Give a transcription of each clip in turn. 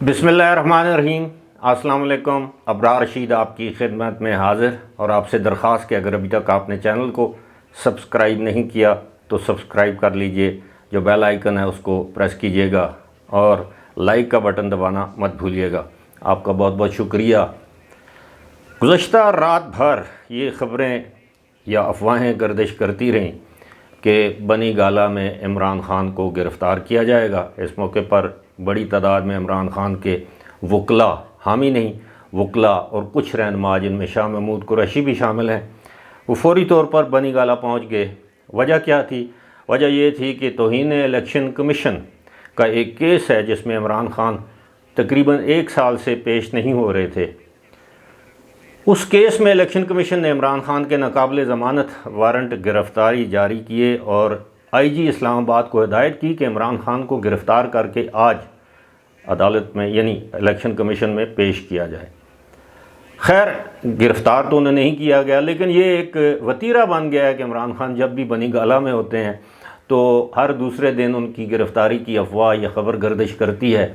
بسم اللہ الرحمن الرحیم۔ السلام علیکم۔ ابرار رشید آپ کی خدمت میں حاضر، اور آپ سے درخواست کہ اگر ابھی تک آپ نے چینل کو سبسکرائب نہیں کیا تو سبسکرائب کر لیجئے، جو بیل آئیکن ہے اس کو پریس کیجئے گا اور لائک کا بٹن دبانا مت بھولیے گا۔ آپ کا بہت بہت شکریہ۔ گزشتہ رات بھر یہ خبریں یا افواہیں گردش کرتی رہیں کہ بنی گالہ میں عمران خان کو گرفتار کیا جائے گا۔ اس موقع پر بڑی تعداد میں عمران خان کے وکلاء، حامی نہیں وکلاء، اور کچھ رہنما جن میں شاہ محمود قریشی بھی شامل ہیں، وہ فوری طور پر بنی گالہ پہنچ گئے۔ وجہ کیا تھی؟ وجہ یہ تھی کہ توہین الیکشن کمیشن کا ایک کیس ہے جس میں عمران خان تقریباً 1 سال سے پیش نہیں ہو رہے تھے۔ اس کیس میں الیکشن کمیشن نے عمران خان کے ناقابل ضمانت وارنٹ گرفتاری جاری کیے اور آئی جی اسلام آباد کو ہدایت کی کہ عمران خان کو گرفتار کر کے آج عدالت میں یعنی الیکشن کمیشن میں پیش کیا جائے۔ خیر، گرفتار تو انہیں نہیں کیا گیا، لیکن یہ ایک وتیرہ بن گیا ہے کہ عمران خان جب بھی بنی گالہ میں ہوتے ہیں تو ہر دوسرے دن ان کی گرفتاری کی افواہ یا خبر گردش کرتی ہے۔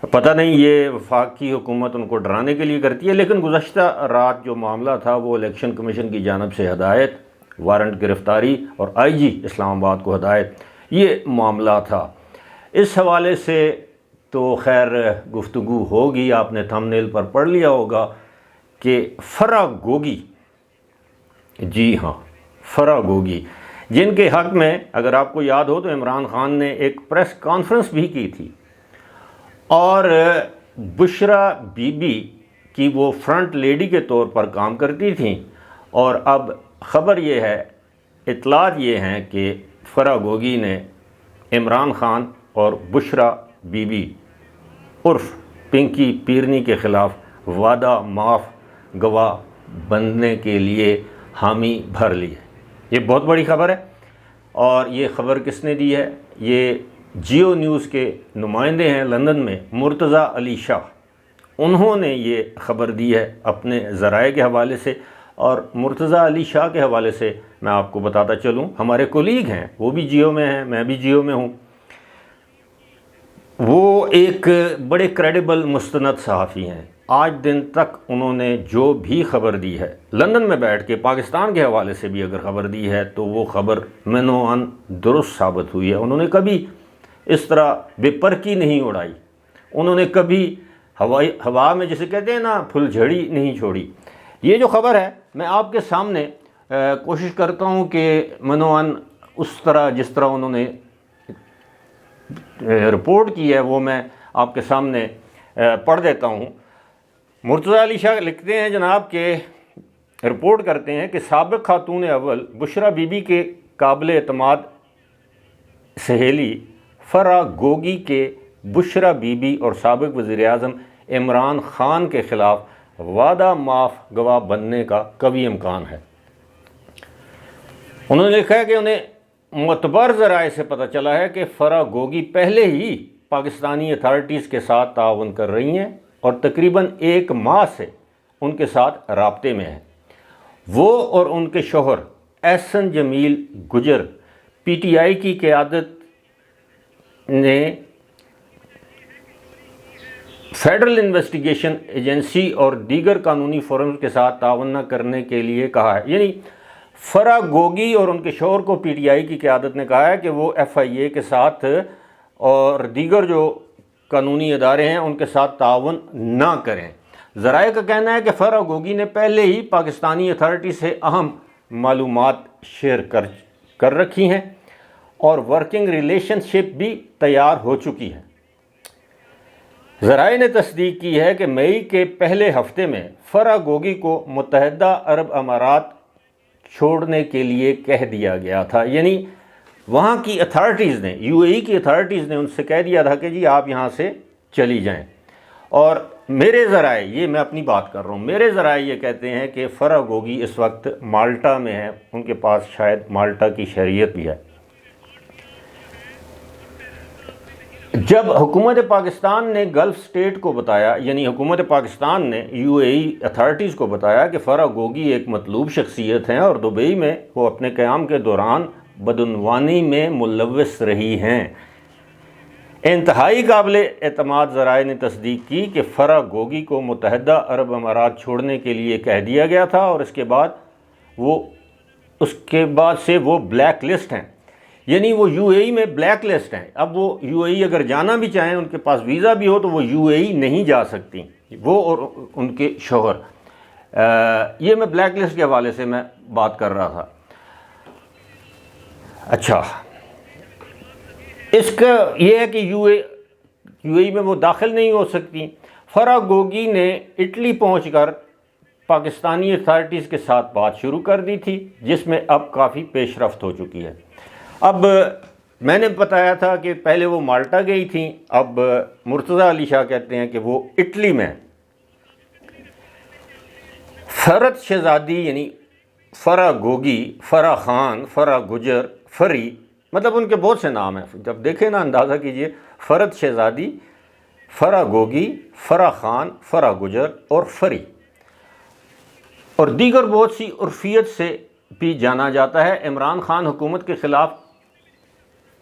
پتہ نہیں یہ وفاق کی حکومت ان کو ڈرانے کے لیے کرتی ہے، لیکن گزشتہ رات جو معاملہ تھا وہ الیکشن کمیشن کی جانب سے ہدایت، وارنٹ گرفتاری اور آئی جی اسلام آباد کو ہدایت، یہ معاملہ تھا۔ اس حوالے سے تو خیر گفتگو ہوگی۔ آپ نے تھمب نیل پر پڑھ لیا ہوگا کہ فرا گوگی، جی ہاں فرا گوگی، جن کے حق میں اگر آپ کو یاد ہو تو عمران خان نے ایک پریس کانفرنس بھی کی تھی، اور بشرا بی بی کی وہ فرنٹ لیڈی کے طور پر کام کرتی تھیں، اور اب خبر یہ ہے، اطلاعات یہ ہیں کہ فرا گوگی نے عمران خان اور بشرا بی بی عرف پنکی پیرنی کے خلاف وعدہ معاف گواہ بننے کے لیے حامی بھر لی ہے۔ یہ بہت بڑی خبر ہے، اور یہ خبر کس نے دی ہے؟ یہ جیو نیوز کے نمائندے ہیں لندن میں، مرتضیٰ علی شاہ، انہوں نے یہ خبر دی ہے اپنے ذرائع کے حوالے سے۔ اور مرتضیٰ علی شاہ کے حوالے سے میں آپ کو بتاتا چلوں، ہمارے کولیگ ہیں، وہ بھی جیو میں ہیں، میں بھی جیو میں ہوں۔ وہ ایک بڑے کریڈیبل مستند صحافی ہیں۔ آج دن تک انہوں نے جو بھی خبر دی ہے لندن میں بیٹھ کے، پاکستان کے حوالے سے بھی اگر خبر دی ہے تو وہ خبر منوعاً درست ثابت ہوئی ہے۔ انہوں نے کبھی اس طرح بے پرکی نہیں اڑائی، انہوں نے کبھی ہوا میں جسے کہتے ہیں نا پھل جھڑی نہیں چھوڑی۔ یہ جو خبر ہے میں آپ کے سامنے کوشش کرتا ہوں کہ منوعاً اس طرح جس طرح انہوں نے رپورٹ کی ہے وہ میں آپ کے سامنے پڑھ دیتا ہوں۔ مرتضیٰ علی شاہ لکھتے ہیں جناب کہ رپورٹ کرتے ہیں کہ سابق خاتون اول بشرا بی بی کے قابل اعتماد سہیلی فرا گوگی کے بشرا بی بی اور سابق وزیر اعظم عمران خان کے خلاف وعدہ معاف گواہ بننے کا قوی امکان ہے۔ انہوں نے لکھا ہے کہ انہیں معتبر ذرائع سے پتہ چلا ہے کہ فرا گوگی پہلے ہی پاکستانی اتھارٹیز کے ساتھ تعاون کر رہی ہیں اور تقریباً 1 ماہ سے ان کے ساتھ رابطے میں ہیں۔ وہ اور ان کے شوہر احسن جمیل گجر پی ٹی آئی کی قیادت نے فیڈرل انویسٹیگیشن ایجنسی اور دیگر قانونی فورمز کے ساتھ تعاون نہ کرنے کے لیے کہا ہے۔ یعنی فرا گوگی اور ان کے شوہر کو پی ٹی آئی کی قیادت نے کہا ہے کہ وہ ایف آئی اے کے ساتھ اور دیگر جو قانونی ادارے ہیں ان کے ساتھ تعاون نہ کریں۔ ذرائع کا کہنا ہے کہ فرا گوگی نے پہلے ہی پاکستانی اتھارٹی سے اہم معلومات شیئر کر رکھی ہیں اور ورکنگ ریلیشن شپ بھی تیار ہو چکی ہے۔ ذرائع نے تصدیق کی ہے کہ مئی کے پہلے ہفتے میں فرا گوگی کو متحدہ عرب امارات چھوڑنے کے لیے کہہ دیا گیا تھا۔ یعنی وہاں کی اتھارٹیز نے، یو اے ای کی اتھارٹیز نے ان سے کہہ دیا تھا کہ جی آپ یہاں سے چلی جائیں۔ اور میرے ذرائع، یہ میں اپنی بات کر رہا ہوں، میرے ذرائع یہ کہتے ہیں کہ فرا گوگی اس وقت مالٹا میں ہے، ان کے پاس شاید مالٹا کی شہریت بھی ہے۔ جب حکومت پاکستان نے گلف سٹیٹ کو بتایا، یعنی حکومت پاکستان نے یو اے ای اتھارٹیز کو بتایا کہ فرا گوگی ایک مطلوب شخصیت ہیں اور دبئی میں وہ اپنے قیام کے دوران بدعنوانی میں ملوث رہی ہیں، انتہائی قابل اعتماد ذرائع نے تصدیق کی کہ فرح گوگی کو متحدہ عرب امارات چھوڑنے کے لیے کہہ دیا گیا تھا، اور اس کے بعد سے وہ بلیک لسٹ ہیں، یعنی وہ یو اے ای میں بلیک لسٹ ہیں۔ اب وہ یو اے ای اگر جانا بھی چاہیں، ان کے پاس ویزا بھی ہو، تو وہ یو اے ای نہیں جا سکتی، وہ اور ان کے شوہر۔ یہ میں بلیک لسٹ کے حوالے سے میں بات کر رہا تھا۔ اچھا، اس کا یہ ہے کہ یو اے ای میں وہ داخل نہیں ہو سکتی۔ فرح گوگی نے اٹلی پہنچ کر پاکستانی اتھارٹیز کے ساتھ بات شروع کر دی تھی، جس میں اب کافی پیش رفت ہو چکی ہے۔ اب میں نے بتایا تھا کہ پہلے وہ مالٹا گئی تھیں، اب مرتضیٰ علی شاہ کہتے ہیں کہ وہ اٹلی میں فرت شہزادی یعنی فرح گوگی، فرح خان، فرح گجر، فری، مطلب ان کے بہت سے نام ہیں، جب دیکھیں نا اندازہ کیجئے، فرت شہزادی، فرح گوگی، فرح خان، فرح گجر اور فری، اور دیگر بہت سی عرفیت سے بھی جانا جاتا ہے۔ عمران خان حکومت کے خلاف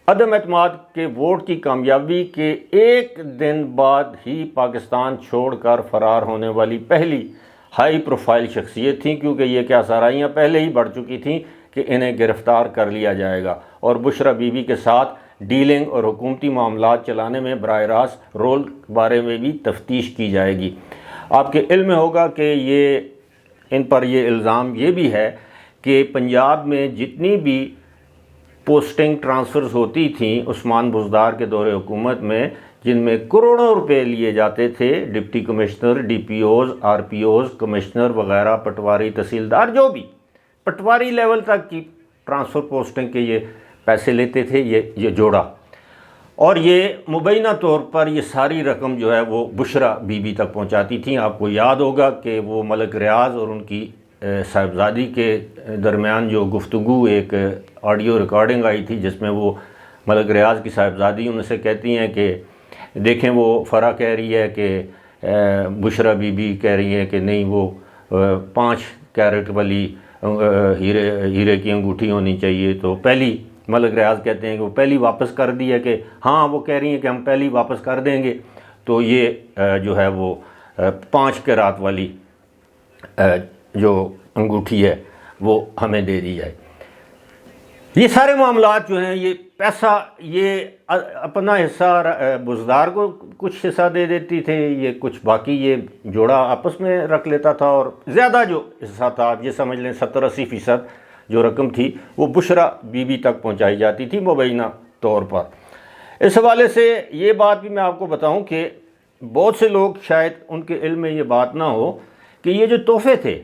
عدم اعتماد کے ووٹ کی کامیابی کے ایک دن بعد ہی پاکستان چھوڑ کر فرار ہونے والی پہلی ہائی پروفائل شخصیت تھیں، کیونکہ یہ کیا سرائیاں پہلے ہی بڑھ چکی تھیں کہ انہیں گرفتار کر لیا جائے گا، اور بشرا بی بی کے ساتھ ڈیلنگ اور حکومتی معاملات چلانے میں براہ راست رول بارے میں بھی تفتیش کی جائے گی۔ آپ کے علم میں ہوگا کہ ان پر یہ الزام یہ بھی ہے کہ پنجاب میں جتنی بھی پوسٹنگ ٹرانسفرز ہوتی تھیں عثمان بزدار کے دور حکومت میں، جن میں کروڑوں روپے لیے جاتے تھے، deputy commissioner, D P Os, R P Os, commissioner وغیرہ، پٹواری، تحصیلدار، جو بھی پٹواری لیول تک کی ٹرانسفر پوسٹنگ کے یہ پیسے لیتے تھے یہ جوڑا، اور یہ مبینہ طور پر یہ ساری رقم جو ہے وہ بشرا بی بی تک پہنچاتی تھیں۔ آپ کو یاد ہوگا کہ وہ ملک ریاض اور ان کی صاحبزادی کے درمیان جو گفتگو، ایک آڈیو ریکارڈنگ آئی تھی جس میں وہ ملک ریاض کی صاحبزادی ان سے کہتی ہیں کہ دیکھیں وہ فرح کہہ رہی ہے کہ بشرا بی بی کہہ رہی ہے کہ نہیں، وہ 5 کیرٹ والی ہیرے کی انگوٹھی ہونی چاہیے، تو پہلی ملک ریاض کہتے ہیں کہ وہ پہلی واپس کر دی ہے، کہ ہاں وہ کہہ رہی ہیں کہ ہم پہلی واپس کر دیں گے، تو یہ جو ہے وہ 5 کیرات والی جو انگوٹھی ہے وہ ہمیں دے دی جائے۔ یہ سارے معاملات جو ہیں، یہ پیسہ، یہ اپنا حصہ بزدار کو کچھ حصہ دے دیتی تھے، یہ کچھ باقی یہ جوڑا آپس میں رکھ لیتا تھا، اور زیادہ جو حصہ تھا، آپ یہ سمجھ لیں 70-80% جو رقم تھی وہ بشرا بی بی تک پہنچائی جاتی تھی مبینہ طور پر۔ اس حوالے سے یہ بات بھی میں آپ کو بتاؤں کہ بہت سے لوگ شاید ان کے علم میں یہ بات نہ ہو کہ یہ جو تحفے تھے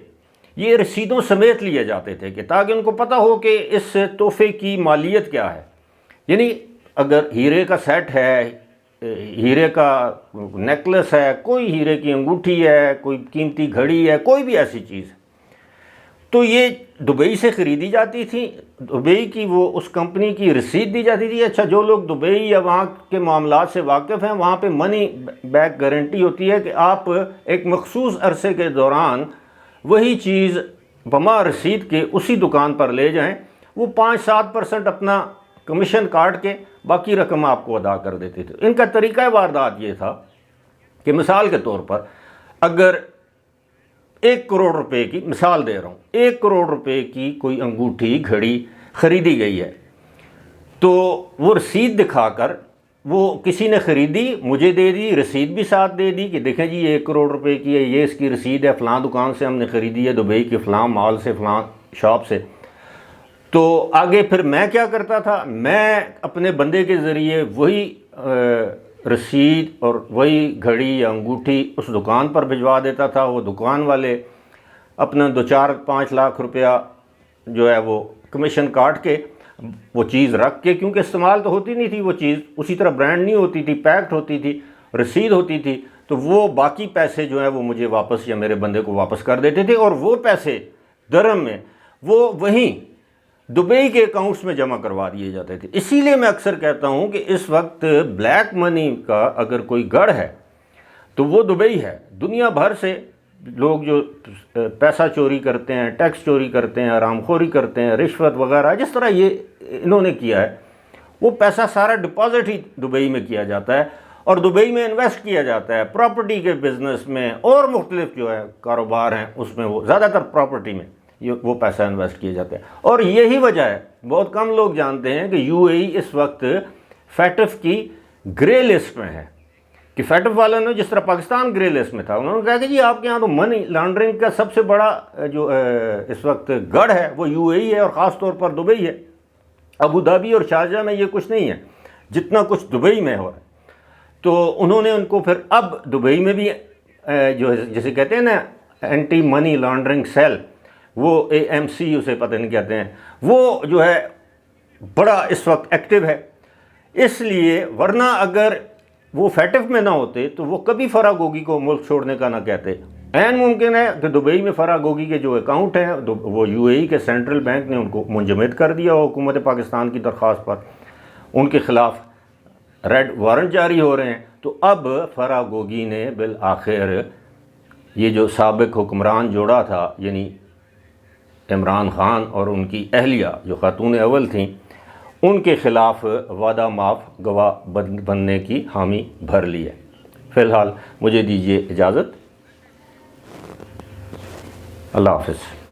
یہ رسیدوں سمیت لیے جاتے تھے، کہ تاکہ ان کو پتہ ہو کہ اس تحفے کی مالیت کیا ہے۔ یعنی اگر ہیرے کا سیٹ ہے، ہیرے کا نیکلس ہے، کوئی ہیرے کی انگوٹھی ہے، کوئی قیمتی گھڑی ہے، کوئی بھی ایسی چیز ہے، تو یہ دبئی سے خریدی جاتی تھی، دبئی کی وہ اس کمپنی کی رسید دی جاتی تھی۔ اچھا، جو لوگ دبئی یا وہاں کے معاملات سے واقف ہیں، وہاں پہ منی بیک گارنٹی ہوتی ہے کہ آپ ایک مخصوص عرصے کے دوران وہی چیز بما رسید کے اسی دکان پر لے جائیں، وہ 5-7% اپنا کمیشن کاٹ کے باقی رقم آپ کو ادا کر دیتے تھے۔ ان کا طریقہ واردات یہ تھا کہ مثال کے طور پر اگر 1 کروڑ روپے کی، مثال دے رہا ہوں، 1 کروڑ روپے کی کوئی انگوٹھی گھڑی خریدی گئی ہے، تو وہ رسید دکھا کر، وہ کسی نے خریدی، مجھے دے دی، رسید بھی ساتھ دے دی کہ دیکھیں جی یہ 1 کروڑ روپے کی ہے، یہ اس کی رسید ہے، فلاں دکان سے ہم نے خریدی ہے، دبئی کے فلاں مال سے، فلاں شاپ سے۔ تو آگے پھر میں کیا کرتا تھا، میں اپنے بندے کے ذریعے وہی رسید اور وہی گھڑی یا انگوٹھی اس دکان پر بھجوا دیتا تھا۔ وہ دکان والے اپنا 2-4-5 لاکھ روپیہ جو ہے وہ کمیشن کاٹ کے وہ چیز رکھ کے، کیونکہ استعمال تو ہوتی نہیں تھی وہ چیز، اسی طرح برانڈ نہیں ہوتی تھی، پیکڈ ہوتی تھی، رسید ہوتی تھی، تو وہ باقی پیسے جو ہیں وہ مجھے واپس یا میرے بندے کو واپس کر دیتے تھے، اور وہ پیسے درہم میں وہ وہیں دبئی کے اکاؤنٹس میں جمع کروا دیے جاتے تھے۔ اسی لیے میں اکثر کہتا ہوں کہ اس وقت بلیک منی کا اگر کوئی گڑھ ہے تو وہ دبئی ہے۔ دنیا بھر سے لوگ جو پیسہ چوری کرتے ہیں، ٹیکس چوری کرتے ہیں، حرام خوری کرتے ہیں، رشوت وغیرہ، جس طرح یہ انہوں نے کیا ہے، وہ پیسہ سارا ڈپازٹ ہی دبئی میں کیا جاتا ہے اور دبئی میں انویسٹ کیا جاتا ہے پراپرٹی کے بزنس میں اور مختلف جو ہے کاروبار ہیں اس میں، وہ زیادہ تر پراپرٹی میں وہ پیسہ انویسٹ کیا جاتا ہے۔ اور یہی وجہ ہے، بہت کم لوگ جانتے ہیں کہ یو اے ای اس وقت فیٹف کی گرے لسٹ میں ہے، کہ فیٹف والوں نے جس طرح پاکستان گرے لسٹ میں تھا، انہوں نے کہا کہ جی آپ کے یہاں تو منی لانڈرنگ کا سب سے بڑا جو اس وقت گڑھ ہے وہ یو اے ای ہے، اور خاص طور پر دبئی ہے۔ ابو دھابی اور شارجہ میں یہ کچھ نہیں ہے جتنا کچھ دبئی میں ہو رہا ہے۔ تو انہوں نے ان کو پھر اب دبئی میں بھی جو جسے کہتے ہیں نا اینٹی منی لانڈرنگ سیل، وہ AMC اسے پتہ نہیں کہتے ہیں، وہ جو ہے بڑا اس وقت ایکٹیو ہے۔ اس لیے ورنہ اگر وہ فیٹف میں نہ ہوتے تو وہ کبھی فرح گوگی کو ملک چھوڑنے کا نہ کہتے۔ عین ممکن ہے کہ دبئی میں فرح گوگی کے جو اکاؤنٹ ہیں وہ یو اے ای کے سینٹرل بینک نے ان کو منجمد کر دیا ہو حکومت پاکستان کی درخواست پر، ان کے خلاف ریڈ وارنٹ جاری ہو رہے ہیں۔ تو اب فرح گوگی نے بالآخر یہ جو سابق حکمران جوڑا تھا، یعنی عمران خان اور ان کی اہلیہ جو خاتون اول تھیں، ان کے خلاف وعدہ معاف گواہ بننے کی حامی بھر لی ہے۔ فی الحال مجھے دیجیے اجازت، اللہ حافظ۔